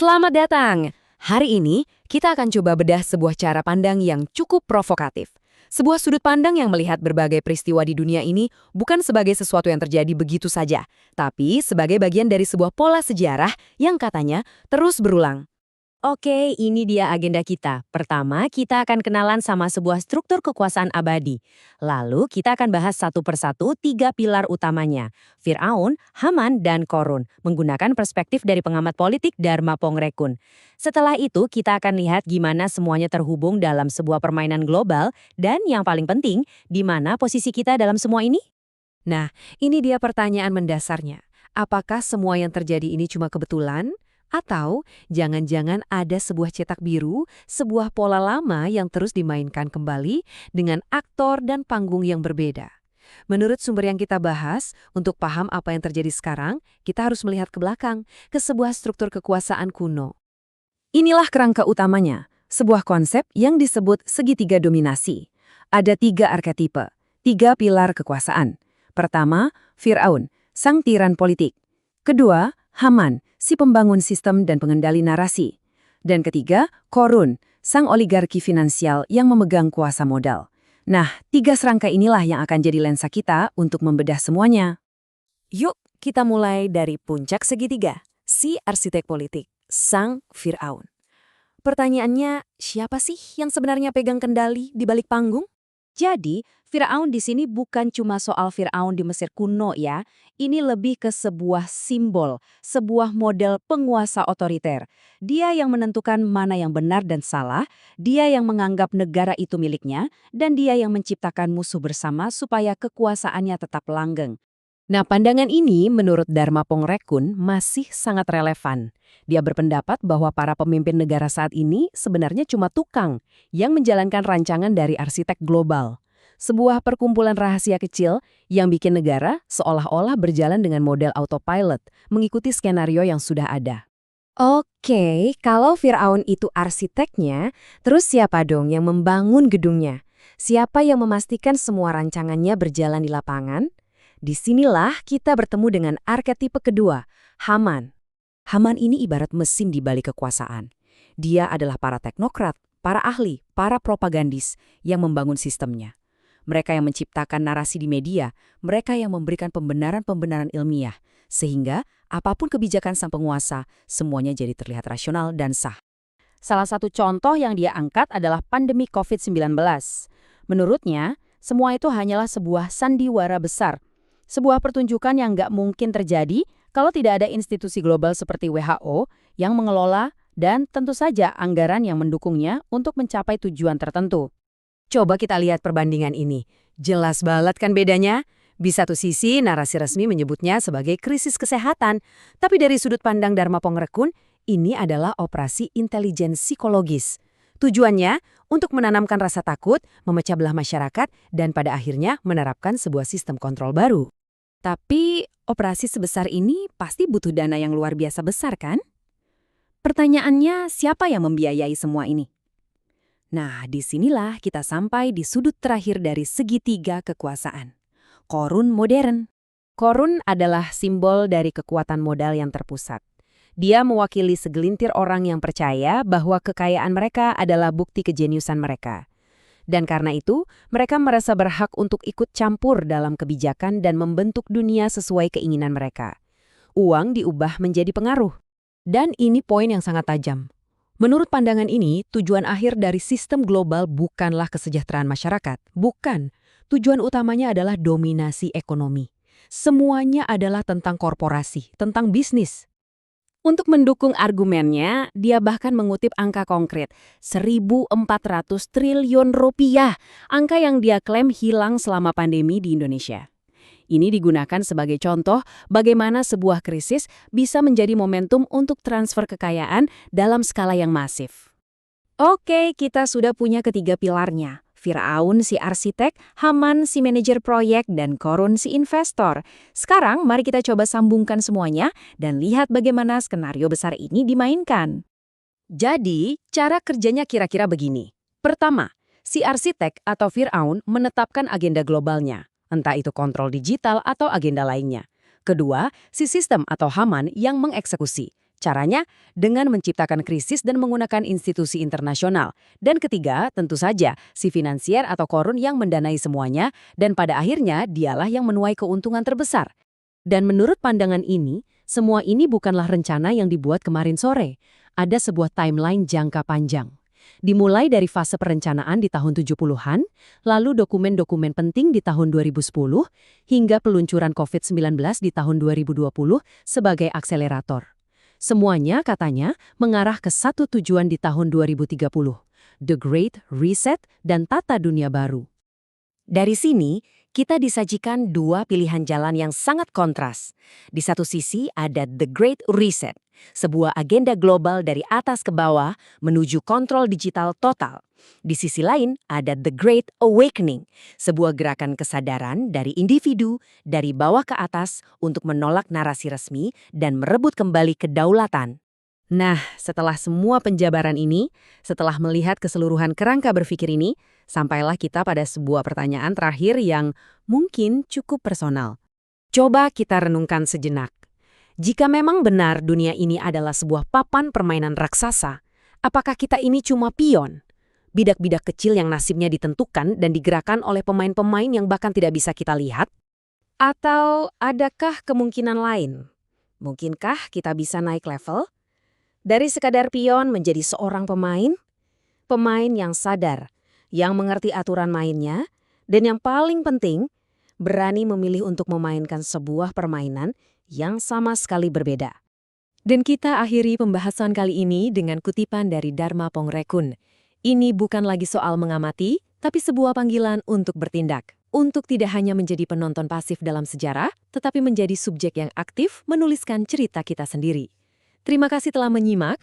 Selamat datang! Hari ini, kita akan coba bedah sebuah cara pandang yang cukup provokatif. Sebuah sudut pandang yang melihat berbagai peristiwa di dunia ini bukan sebagai sesuatu yang terjadi begitu saja, tapi sebagai bagian dari sebuah pola sejarah yang katanya terus berulang. Oke, ini dia agenda kita. Pertama, kita akan kenalan sama sebuah struktur kekuasaan abadi. Lalu, kita akan bahas satu persatu 3 pilar utamanya. Fir'aun, Haman, dan Korun, menggunakan perspektif dari pengamat politik Dharma Pongrekun. Setelah itu, kita akan lihat gimana semuanya terhubung dalam sebuah permainan global, dan yang paling penting, di mana posisi kita dalam semua ini? Nah, ini dia pertanyaan mendasarnya. Apakah semua yang terjadi ini cuma kebetulan? Atau jangan-jangan ada sebuah cetak biru, sebuah pola lama yang terus dimainkan kembali dengan aktor dan panggung yang berbeda. Menurut sumber yang kita bahas, untuk paham apa yang terjadi sekarang, kita harus melihat ke belakang, ke sebuah struktur kekuasaan kuno. Inilah kerangka utamanya, sebuah konsep yang disebut segitiga dominasi. Ada 3 arketipe, 3 pilar kekuasaan. Pertama, Fir'aun, sang tiran politik. Kedua, Haman, si pembangun sistem dan pengendali narasi. Dan ketiga, Korun, sang oligarki finansial yang memegang kuasa modal. Nah, 3 serangkai inilah yang akan jadi lensa kita untuk membedah semuanya. Yuk, kita mulai dari puncak segitiga, si arsitek politik, sang Fir'aun. Pertanyaannya, siapa sih yang sebenarnya pegang kendali di balik panggung? Jadi, Firaun di sini bukan cuma soal Firaun di Mesir kuno ya. Ini lebih ke sebuah simbol, sebuah model penguasa otoriter. Dia yang menentukan mana yang benar dan salah, dia yang menganggap negara itu miliknya, dan dia yang menciptakan musuh bersama supaya kekuasaannya tetap langgeng. Nah, pandangan ini menurut Dharma Pongrekun masih sangat relevan. Dia berpendapat bahwa para pemimpin negara saat ini sebenarnya cuma tukang yang menjalankan rancangan dari arsitek global. Sebuah perkumpulan rahasia kecil yang bikin negara seolah-olah berjalan dengan model autopilot, mengikuti skenario yang sudah ada. Oke, kalau Firaun itu arsiteknya, terus siapa dong yang membangun gedungnya? Siapa yang memastikan semua rancangannya berjalan di lapangan? Disinilah kita bertemu dengan arketipe kedua, Haman. Haman ini ibarat mesin di balik kekuasaan. Dia adalah para teknokrat, para ahli, para propagandis yang membangun sistemnya. Mereka yang menciptakan narasi di media, mereka yang memberikan pembenaran-pembenaran ilmiah, sehingga apapun kebijakan sang penguasa, semuanya jadi terlihat rasional dan sah. Salah satu contoh yang dia angkat adalah pandemi COVID-19. Menurutnya, semua itu hanyalah sebuah sandiwara besar, sebuah pertunjukan yang nggak mungkin terjadi kalau tidak ada institusi global seperti WHO yang mengelola dan tentu saja anggaran yang mendukungnya untuk mencapai tujuan tertentu. Coba kita lihat perbandingan ini. Jelas banget kan bedanya? Di satu sisi, narasi resmi menyebutnya sebagai krisis kesehatan. Tapi dari sudut pandang Dharma Pongrekun, ini adalah operasi intelijen psikologis. Tujuannya untuk menanamkan rasa takut, memecah belah masyarakat, dan pada akhirnya menerapkan sebuah sistem kontrol baru. Tapi operasi sebesar ini pasti butuh dana yang luar biasa besar kan? Pertanyaannya, siapa yang membiayai semua ini? Nah, disinilah kita sampai di sudut terakhir dari segitiga kekuasaan. Korun modern. Korun adalah simbol dari kekuatan modal yang terpusat. Dia mewakili segelintir orang yang percaya bahwa kekayaan mereka adalah bukti kejeniusan mereka. Dan karena itu, mereka merasa berhak untuk ikut campur dalam kebijakan dan membentuk dunia sesuai keinginan mereka. Uang diubah menjadi pengaruh. Dan ini poin yang sangat tajam. Menurut pandangan ini, tujuan akhir dari sistem global bukanlah kesejahteraan masyarakat. Bukan. Tujuan utamanya adalah dominasi ekonomi. Semuanya adalah tentang korporasi, tentang bisnis. Untuk mendukung argumennya, dia bahkan mengutip angka konkret, 1.400 triliun rupiah, angka yang dia klaim hilang selama pandemi di Indonesia. Ini digunakan sebagai contoh bagaimana sebuah krisis bisa menjadi momentum untuk transfer kekayaan dalam skala yang masif. Oke, kita sudah punya ketiga pilarnya. Firaun si arsitek, Haman si manajer proyek, dan Korun si investor. Sekarang mari kita coba sambungkan semuanya dan lihat bagaimana skenario besar ini dimainkan. Jadi, cara kerjanya kira-kira begini. Pertama, si arsitek atau Firaun menetapkan agenda globalnya, entah itu kontrol digital atau agenda lainnya. Kedua, si sistem atau Haman yang mengeksekusi. Caranya dengan menciptakan krisis dan menggunakan institusi internasional. Dan ketiga, tentu saja, si finansier atau korun yang mendanai semuanya dan pada akhirnya dialah yang menuai keuntungan terbesar. Dan menurut pandangan ini, semua ini bukanlah rencana yang dibuat kemarin sore. Ada sebuah timeline jangka panjang. Dimulai dari fase perencanaan di tahun 70-an, lalu dokumen-dokumen penting di tahun 2010, hingga peluncuran COVID-19 di tahun 2020 sebagai akselerator. Semuanya, katanya, mengarah ke satu tujuan di tahun 2030, The Great Reset dan tata dunia baru. Dari sini, kita disajikan dua pilihan jalan yang sangat kontras. Di satu sisi ada The Great Reset, sebuah agenda global dari atas ke bawah menuju kontrol digital total. Di sisi lain ada The Great Awakening, sebuah gerakan kesadaran dari individu dari bawah ke atas untuk menolak narasi resmi dan merebut kembali kedaulatan. Nah, setelah semua penjabaran ini, setelah melihat keseluruhan kerangka berpikir ini, sampailah kita pada sebuah pertanyaan terakhir yang mungkin cukup personal. Coba kita renungkan sejenak. Jika memang benar dunia ini adalah sebuah papan permainan raksasa, apakah kita ini cuma pion? Bidak-bidak kecil yang nasibnya ditentukan dan digerakkan oleh pemain-pemain yang bahkan tidak bisa kita lihat? Atau adakah kemungkinan lain? Mungkinkah kita bisa naik level? Dari sekadar pion menjadi seorang pemain? Pemain yang sadar, yang mengerti aturan mainnya, dan yang paling penting, berani memilih untuk memainkan sebuah permainan yang sama sekali berbeda. Dan kita akhiri pembahasan kali ini dengan kutipan dari Dharma Pongrekun. Ini bukan lagi soal mengamati, tapi sebuah panggilan untuk bertindak. Untuk tidak hanya menjadi penonton pasif dalam sejarah, tetapi menjadi subjek yang aktif menuliskan cerita kita sendiri. Terima kasih telah menyimak.